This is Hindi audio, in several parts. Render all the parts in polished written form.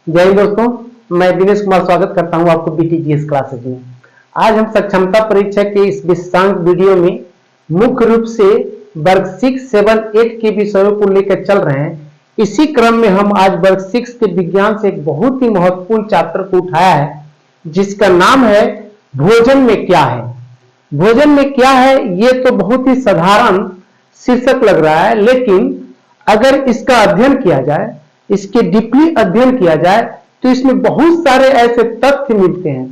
जय हिंद दोस्तों, मैं दिनेश कुमार स्वागत करता हूं आपको बीटीजीएस क्लासेज में। आज हम सक्षमता परीक्षा के इस विशेषांक वीडियो में मुख्य रूप से वर्ग 6, 7, 8 के विषयों को लेकर चल रहे हैं। इसी क्रम में हम आज वर्ग 6 के विज्ञान से एक बहुत ही महत्वपूर्ण चैप्टर को उठाया है, जिसका नाम है भोजन में क्या है। भोजन में क्या है ये तो बहुत ही साधारण शीर्षक लग रहा है, लेकिन अगर इसका अध्ययन किया जाए, इसके डीपली अध्ययन किया जाए तो इसमें बहुत सारे ऐसे तथ्य मिलते हैं,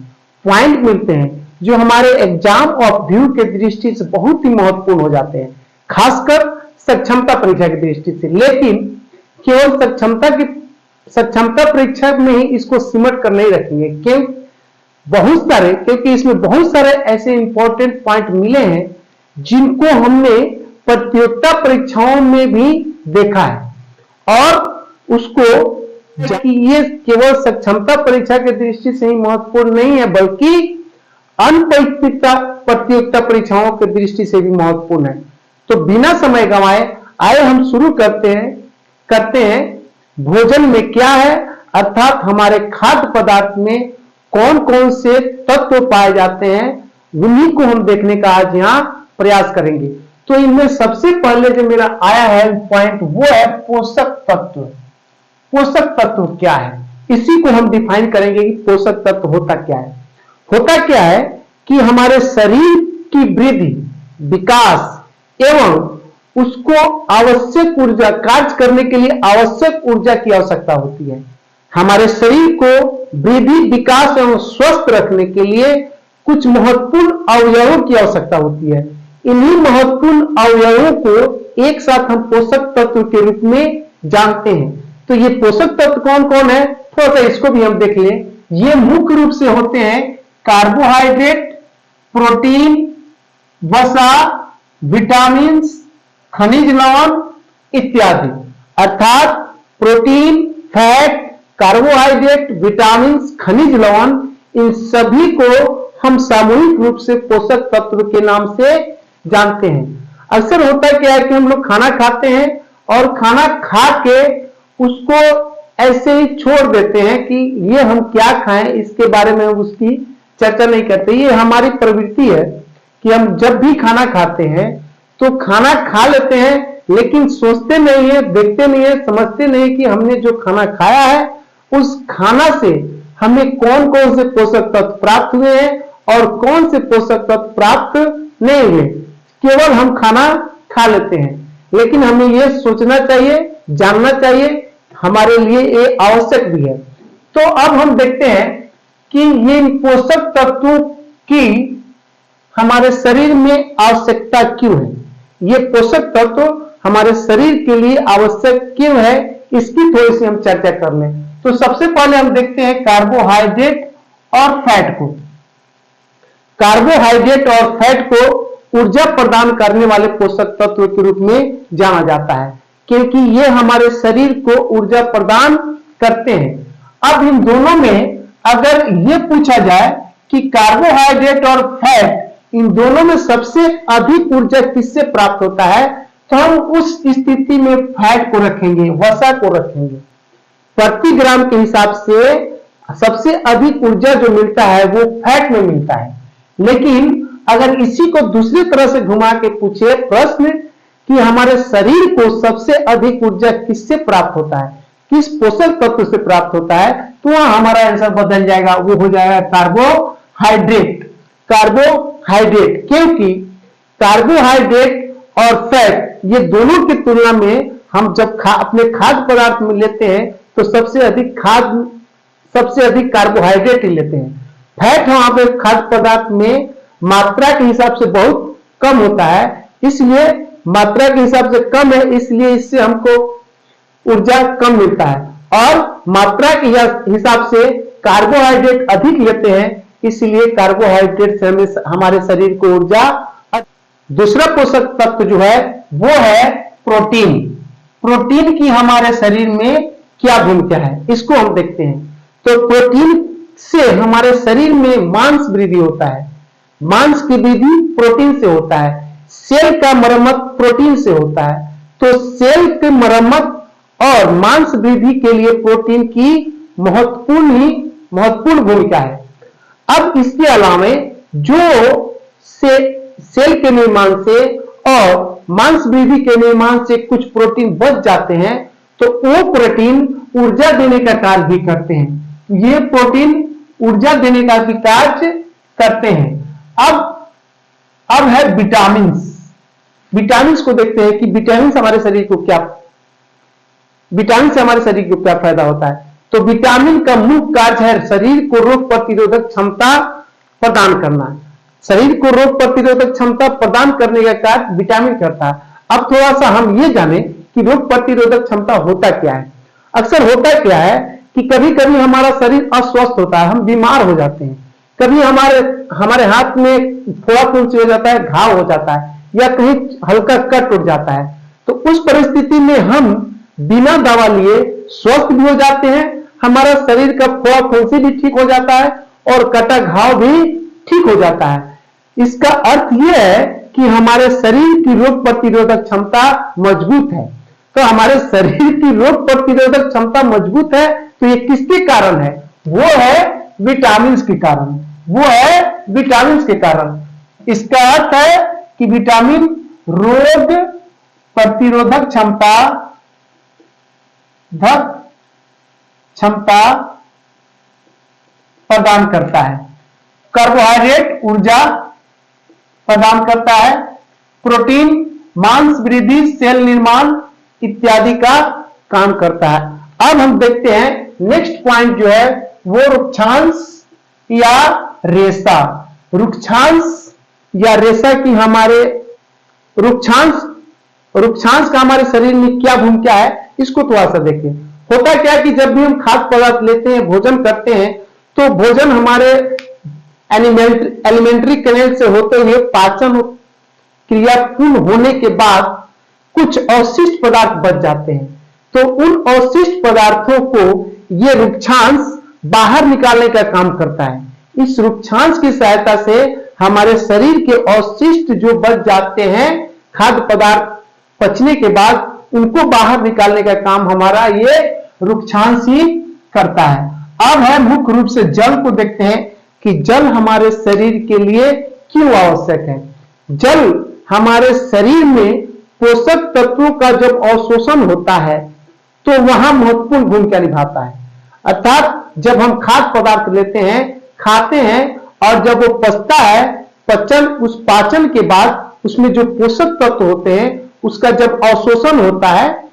पॉइंट मिलते हैं जो हमारे एग्जाम ऑफ व्यू के दृष्टि से बहुत ही महत्वपूर्ण हो जाते हैं, खासकर सक्षमता परीक्षा की दृष्टि से। लेकिन केवल सक्षमता परीक्षा में ही इसको सिमट कर नहीं रखेंगे, क्योंकि इसमें बहुत सारे ऐसे इंपॉर्टेंट पॉइंट मिले हैं जिनको हमने प्रतियोगिता परीक्षाओं में भी देखा है और उसको कि ये केवल सक्षमता परीक्षा की दृष्टि से ही महत्वपूर्ण नहीं है, बल्कि अन्य प्रतियोगिता परीक्षाओं की दृष्टि से भी महत्वपूर्ण है। तो बिना समय गंवाए आए हम शुरू करते हैं भोजन में क्या है, अर्थात हमारे खाद्य पदार्थ में कौन कौन से तत्व पाए जाते हैं, उन्हीं को हम देखने का आज यहाँ प्रयास करेंगे। तो इनमें सबसे पहले जो मेरा आया है पॉइंट वो है पोषक तत्व। पोषक तत्व क्या है, इसी को हम डिफाइन करेंगे कि पोषक तत्व होता क्या है। होता क्या है कि हमारे शरीर की वृद्धि, विकास एवं उसको आवश्यक ऊर्जा कार्य करने के लिए आवश्यक ऊर्जा की आवश्यकता होती है। हमारे शरीर को वृद्धि, विकास एवं स्वस्थ रखने के लिए कुछ महत्वपूर्ण अवयवों की आवश्यकता होती है। इन्हीं महत्वपूर्ण अवयवों को एक साथ हम पोषक तत्व के रूप में जानते हैं। तो ये पोषक तत्व कौन कौन है, थोड़ा सा इसको भी हम देख लें। ये मुख्य रूप से होते हैं कार्बोहाइड्रेट, प्रोटीन, वसा, विटामिन, खनिज लवण इत्यादि। अर्थात प्रोटीन, फैट, कार्बोहाइड्रेट, विटामिन, खनिज लवण, इन सभी को हम सामूहिक रूप से पोषक तत्व के नाम से जानते हैं। अक्सर होता क्या है कि हम लोग खाना खाते हैं और खाना खा के उसको ऐसे ही छोड़ देते हैं कि ये हम क्या खाएं, इसके बारे में उसकी चर्चा नहीं करते। ये हमारी प्रवृत्ति है कि हम जब भी खाना खाते हैं तो खाना खा लेते हैं, लेकिन सोचते नहीं है, देखते नहीं है, समझते नहीं कि हमने जो खाना खाया है उस खाना से हमें कौन कौन से पोषक तत्व प्राप्त हुए हैं और कौन से पोषक तत्व प्राप्त नहीं हुए। केवल हम खाना खा लेते हैं, लेकिन हमें यह सोचना चाहिए, जानना चाहिए, हमारे लिए ये आवश्यक भी है। तो अब हम देखते हैं कि ये पोषक तत्वों की हमारे शरीर में आवश्यकता क्यों है, ये पोषक तत्व हमारे शरीर के लिए आवश्यक क्यों है, इसकी थोड़ी सी हम चर्चा कर लें। तो सबसे पहले हम देखते हैं कार्बोहाइड्रेट और फैट को। कार्बोहाइड्रेट और फैट को ऊर्जा प्रदान करने वाले पोषक तत्व के रूप में जाना जाता है, क्योंकि ये हमारे शरीर को ऊर्जा प्रदान करते हैं। अब इन दोनों में अगर ये पूछा जाए कि कार्बोहाइड्रेट और फैट, इन दोनों में सबसे अधिक ऊर्जा किससे प्राप्त होता है, तो हम उस स्थिति में फैट को रखेंगे, वसा को रखेंगे। प्रति ग्राम के हिसाब से सबसे अधिक ऊर्जा जो मिलता है वो फैट में मिलता है। लेकिन अगर इसी को दूसरी तरह से घुमा के पूछे प्रश्न कि हमारे शरीर को सबसे अधिक ऊर्जा किससे प्राप्त होता है, किस पोषक तत्व से प्राप्त होता है, तो वहां हमारा आंसर बदल जाएगा, वो हो जाएगा कार्बोहाइड्रेट। कार्बोहाइड्रेट, क्योंकि कार्बोहाइड्रेट और फैट ये दोनों की तुलना में हम जब अपने खाद्य पदार्थ में लेते हैं तो सबसे अधिक कार्बोहाइड्रेट ही लेते हैं। फैट वहां पे खाद्य पदार्थ में मात्रा के हिसाब से बहुत कम होता है, इसलिए मात्रा के हिसाब से कम है, इसलिए इससे हमको ऊर्जा कम मिलता है। और मात्रा के हिसाब से कार्बोहाइड्रेट अधिक लेते हैं, इसलिए कार्बोहाइड्रेट से हमारे शरीर को ऊर्जा। दूसरा पोषक तत्व जो है वो है प्रोटीन। प्रोटीन की हमारे शरीर में क्या भूमिका है, इसको हम देखते हैं। तो प्रोटीन से हमारे शरीर में मांस वृद्धि होता है, मांस की वृद्धि प्रोटीन से होता है। सेल का मरम्मत प्रोटीन से होता है, तो सेल की मरम्मत और मांस वृद्धि के लिए प्रोटीन की महत्वपूर्ण भूमिका है। अब इसके अलावा जो सेल के निर्माण से और मांस वृद्धि के निर्माण से कुछ प्रोटीन बच जाते हैं, तो वो प्रोटीन ऊर्जा देने का कार्य भी करते हैं। ये प्रोटीन ऊर्जा देने का भी कार्य करते हैं। अब है विटामिन्स। विटामिन्स को देखते हैं कि विटामिन से हमारे शरीर को क्या फायदा होता है। तो विटामिन का मुख्य कार्य है शरीर को रोग प्रतिरोधक क्षमता प्रदान करना। शरीर को रोग प्रतिरोधक क्षमता प्रदान करने का कार्य विटामिन करता है। अब थोड़ा सा हम ये जाने कि रोग प्रतिरोधक क्षमता होता क्या है। अक्सर होता क्या है कि कभी कभी हमारा शरीर अस्वस्थ होता है, हम बीमार हो जाते हैं, कभी हमारे हाथ में फोड़ा फुंसी हो जाता है, घाव हो जाता है, या कहीं हल्का कट उठ जाता है। तो उस परिस्थिति में हम बिना दवा लिए स्वस्थ भी हो जाते हैं, हमारा शरीर का फोड़ा फुंसी भी ठीक हो जाता है और कटा घाव भी ठीक हो जाता है। इसका अर्थ यह है कि हमारे शरीर की रोग प्रतिरोधक क्षमता मजबूत है। तो हमारे शरीर की रोग प्रतिरोधक क्षमता मजबूत है, तो ये किसके कारण है? वो है विटामिन के कारण। इसका अर्थ है कि विटामिन रोग प्रतिरोधक क्षमता प्रदान करता है। कार्बोहाइड्रेट ऊर्जा प्रदान करता है, प्रोटीन मांस वृद्धि, सेल निर्माण इत्यादि का काम करता है। अब हम देखते हैं नेक्स्ट पॉइंट जो है वो रुक्षांश या रेशा। रुक्षांश या रेशा की रुक्षांश का हमारे शरीर में क्या भूमिका है, इसको थोड़ा सा देखें। होता क्या है कि जब भी हम खाद्य पदार्थ लेते हैं, भोजन करते हैं, तो भोजन हमारे एलिमेंट्री कैनेल से होते हुए पाचन क्रिया पूर्ण होने के बाद कुछ अवशिष्ट पदार्थ बच जाते हैं। तो उन अवशिष्ट पदार्थों को यह रुक्षांश बाहर निकालने का काम करता है। इस रुक्षांश की सहायता से हमारे शरीर के अवशिष्ट जो बच जाते हैं खाद्य पदार्थ पचने के बाद, उनको बाहर निकालने का काम हमारा ये रुक्षांश ही करता है। अब है मुख्य रूप से जल को देखते हैं कि जल हमारे शरीर के लिए क्यों आवश्यक है। जल हमारे शरीर में पोषक तत्वों का जब अवशोषण होता है तो वहां महत्वपूर्ण भूमिका निभाता है। अर्थात जब हम खाद्य पदार्थ लेते हैं, खाते हैं, और जब वो पचता है, उस पाचन के बाद उसमें जो पोषक तत्व होते हैं उसका जब अवशोषण होता है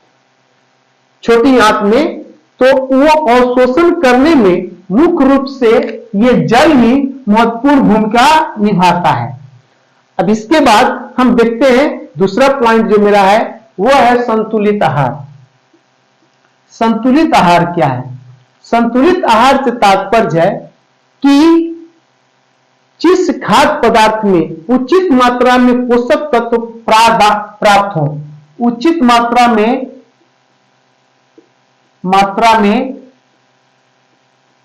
छोटी आंत में, तो वो अवशोषण करने में मुख्य रूप से ये जल ही महत्वपूर्ण भूमिका निभाता है। अब इसके बाद हम देखते हैं दूसरा पॉइंट जो मेरा है वो है संतुलित आहार। संतुलित आहार क्या है? संतुलित आहार से तात्पर्य है कि जिस खाद्य पदार्थ में उचित मात्रा में पोषक तत्व प्राप्त हो, उचित मात्रा में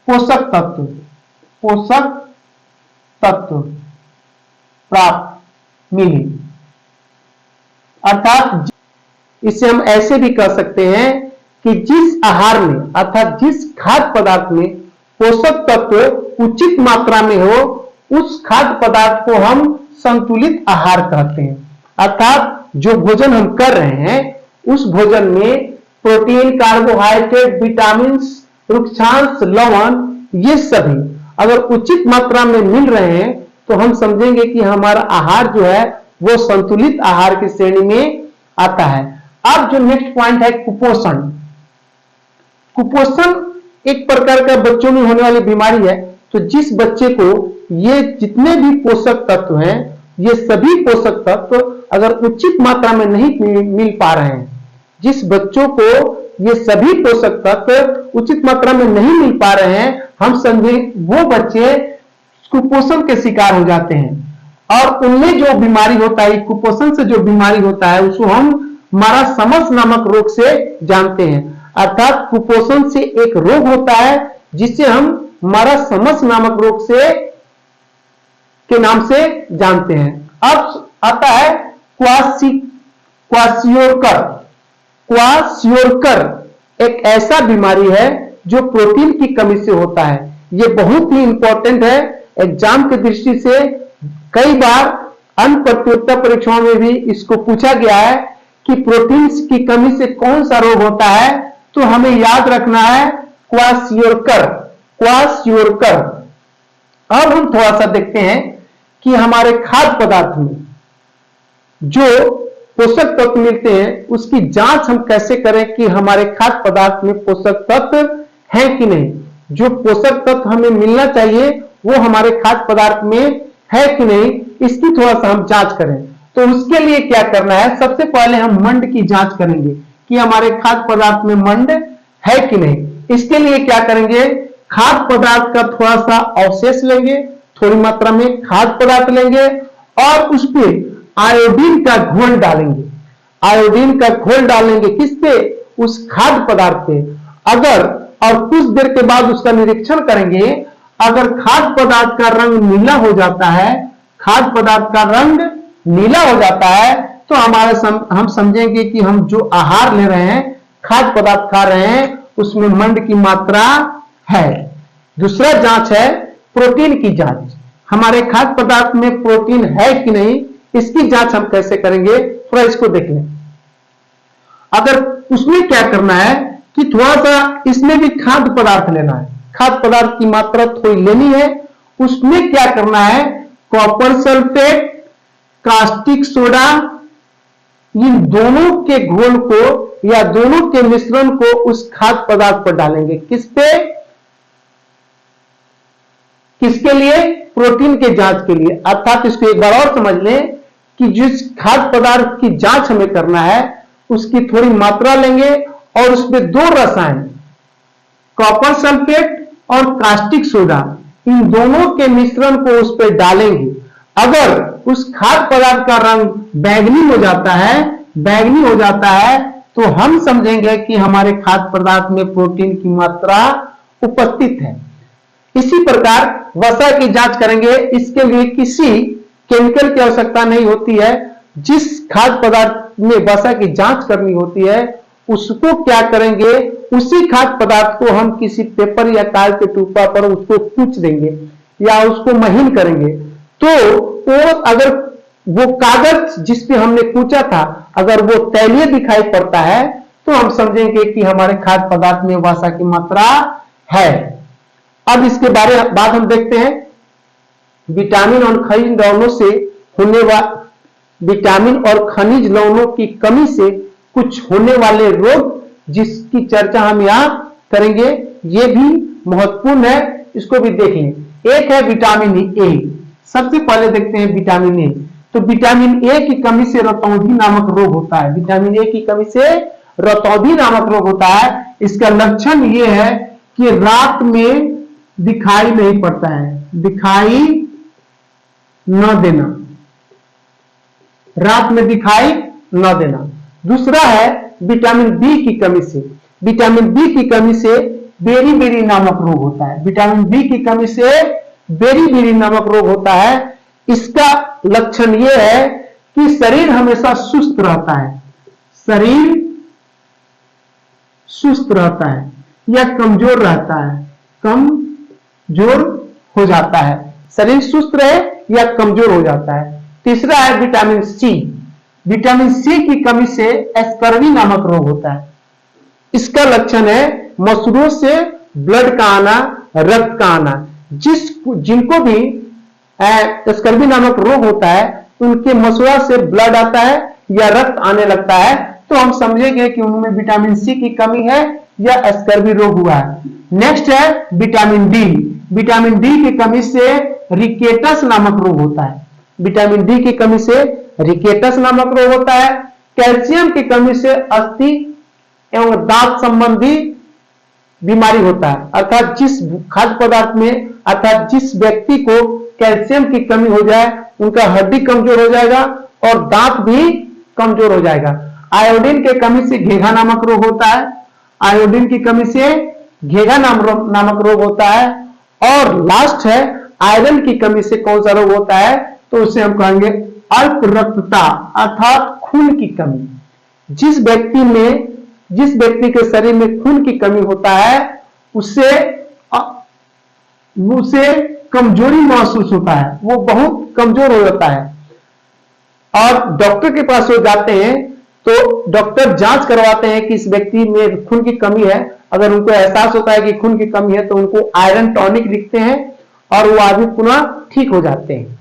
पोषक तत्व प्राप्त मिले। अर्थात इसे हम ऐसे भी कह सकते हैं कि जिस आहार में, अर्थात जिस खाद्य पदार्थ में पोषक तत्व उचित मात्रा में हो, उस खाद्य पदार्थ को हम संतुलित आहार कहते हैं। अर्थात जो भोजन हम कर रहे हैं उस भोजन में प्रोटीन, कार्बोहाइड्रेट, विटामिन, रुक्षांश, लवण, ये सभी अगर उचित मात्रा में मिल रहे हैं तो हम समझेंगे कि हमारा आहार जो है वो संतुलित आहार की श्रेणी में आता है। अब जो नेक्स्ट पॉइंट है कुपोषण। कुपोषण एक प्रकार का बच्चों में होने वाली बीमारी है। तो जिस बच्चे को ये जितने भी पोषक तत्व हैं, ये सभी पोषक तत्व अगर उचित मात्रा में नहीं मिल पा रहे हैं, जिस बच्चों को ये सभी पोषक तत्व उचित मात्रा में नहीं मिल पा रहे हैं, हम समझें वो बच्चे कुपोषण के शिकार हो जाते हैं। और उनमें जो बीमारी होता है, कुपोषण से जो बीमारी होता है, उसको हम मारासमस नामक रोग से जानते हैं। अर्थात कुपोषण से एक रोग होता है जिसे हम मारासमस नामक रोग से के नाम से जानते हैं। अब आता है क्वाशियोरकर। क्वाशियोरकर एक ऐसा बीमारी है जो प्रोटीन की कमी से होता है। ये बहुत ही इंपॉर्टेंट है एग्जाम की दृष्टि से। कई बार अन्य प्रतियोगिता परीक्षाओं में भी इसको पूछा गया है कि प्रोटीन की कमी से कौन सा रोग होता है, तो हमें याद रखना है क्वाशियोरकर, क्वाशियोरकर। अब हम थोड़ा सा देखते हैं कि हमारे खाद्य पदार्थ में जो पोषक तत्व मिलते हैं उसकी जांच हम कैसे करें कि हमारे खाद्य पदार्थ में पोषक तत्व है कि नहीं। जो पोषक तत्व हमें मिलना चाहिए वो हमारे खाद्य पदार्थ में है कि नहीं, इसकी थोड़ा सा हम जांच करें। तो उसके लिए क्या करना है, सबसे पहले हम मंड की जांच करेंगे कि हमारे खाद्य पदार्थ में मंड है कि नहीं। इसके लिए क्या करेंगे, खाद्य पदार्थ का थोड़ा सा अवशेष लेंगे, थोड़ी मात्रा में खाद्य पदार्थ लेंगे और उस पर आयोडीन का घोल डालेंगे। आयोडीन का घोल डालेंगे किस पे, उस खाद्य पदार्थ पे। अगर और कुछ देर के बाद उसका निरीक्षण करेंगे, अगर खाद्य पदार्थ का रंग नीला हो जाता है, खाद्य पदार्थ का रंग नीला हो जाता है, तो हम समझेंगे कि हम जो आहार ले रहे हैं, खाद्य पदार्थ खा रहे हैं, उसमें मंड की मात्रा है। दूसरा जांच है प्रोटीन की जांच। हमारे खाद्य पदार्थ में प्रोटीन है कि नहीं, इसकी जांच हम कैसे करेंगे, थोड़ा इसको देख लें। अगर उसमें क्या करना है कि थोड़ा सा इसमें भी खाद्य पदार्थ लेना है, खाद्य पदार्थ की मात्रा थोड़ी लेनी है। उसमें क्या करना है, कॉपर सल्फेट, कास्टिक सोडा, इन दोनों के घोल को या दोनों के मिश्रण को उस खाद्य पदार्थ पर डालेंगे। किस पे, किसके लिए, प्रोटीन के जांच के लिए। अर्थात इसको एक बार और समझ लें कि जिस खाद्य पदार्थ की जांच हमें करना है उसकी थोड़ी मात्रा लेंगे और उसमें दो रसायन कॉपर सल्फेट और कास्टिक सोडा, इन दोनों के मिश्रण को उस पर डालेंगे। अगर उस खाद्य पदार्थ का रंग बैंगनी हो जाता है, बैंगनी हो जाता है, तो हम समझेंगे कि हमारे खाद्य पदार्थ में प्रोटीन की मात्रा उपस्थित है। इसी प्रकार वसा की जांच करेंगे। इसके लिए किसी केमिकल की आवश्यकता नहीं होती है। जिस खाद्य पदार्थ में वसा की जांच करनी होती है उसको क्या करेंगे, उसी खाद्य पदार्थ को हम किसी पेपर या कार के टुकड़ा पर उसको कूच देंगे या उसको महीन करेंगे। तो वो अगर वो कागज जिस पे हमने कूचा था अगर वो तैलीय दिखाई पड़ता है तो हम समझेंगे कि हमारे खाद्य पदार्थ में वसा की मात्रा है। अब इसके बाद हम देखते हैं विटामिन और खनिज लवणों से होने वाले, विटामिन और खनिज लवणों की कमी से कुछ होने वाले रोग जिसकी चर्चा हम यहां करेंगे, ये भी महत्वपूर्ण है, इसको भी देख लें। एक है विटामिन ए। सबसे पहले देखते हैं विटामिन ए। तो विटामिन ए की कमी से रतौंधी नामक रोग होता है। विटामिन ए की कमी से रतौंधी नामक रोग होता है। इसका लक्षण ये है कि रात में दिखाई नहीं पड़ता है, दिखाई न देना, रात में दिखाई न देना। दूसरा है विटामिन बी की कमी से। विटामिन बी की कमी से बेरी बेरी नामक रोग होता है। विटामिन बी की कमी से बेरी बेरी नामक रोग होता है। इसका लक्षण यह है कि शरीर हमेशा सुस्त रहता है, शरीर सुस्त रहता है या कमजोर रहता है, कमजोर हो जाता है, शरीर सुस्त रहे या कमजोर हो जाता है। तीसरा है विटामिन सी। विटामिन सी की कमी से स्कर्वी नामक रोग होता है। इसका लक्षण है मसूड़ों से ब्लड का आना, रक्त का आना। जिनको भी स्कर्वी नामक रोग होता है उनके मसूड़ा से ब्लड आता है या रक्त आने लगता है, तो हम समझेंगे कि उनमें विटामिन सी की कमी है या स्कर्वी रोग हुआ है। नेक्स्ट है विटामिन डी। विटामिन डी की कमी से रिकेटस नामक रोग होता है। विटामिन डी की कमी से रिकेटस नामक रोग होता है। कैल्शियम की कमी से अस्थि एवं दांत संबंधी बीमारी होता है। अर्थात जिस खाद्य पदार्थ में, अर्थात जिस व्यक्ति को कैल्शियम की कमी हो जाए उनका हड्डी कमजोर हो जाएगा और दांत भी कमजोर हो जाएगा। आयोडीन की कमी से घेघा नामक रोग होता है। आयोडीन की कमी से घेघा नामक रोग होता है। और लास्ट है आयरन की कमी से कौन सा रोग होता है, तो उसे हम कहेंगे अल्प रक्तता अर्थात खून की कमी। जिस व्यक्ति के शरीर में खून की कमी होता है उससे उसे कमजोरी महसूस होता है, वो बहुत कमजोर हो जाता है और डॉक्टर के पास वो जाते हैं तो डॉक्टर जांच करवाते हैं कि इस व्यक्ति में खून की कमी है। अगर उनको एहसास होता है कि खून की कमी है तो उनको आयरन टॉनिक लिखते हैं और वो आदमी पुनः ठीक हो जाते हैं।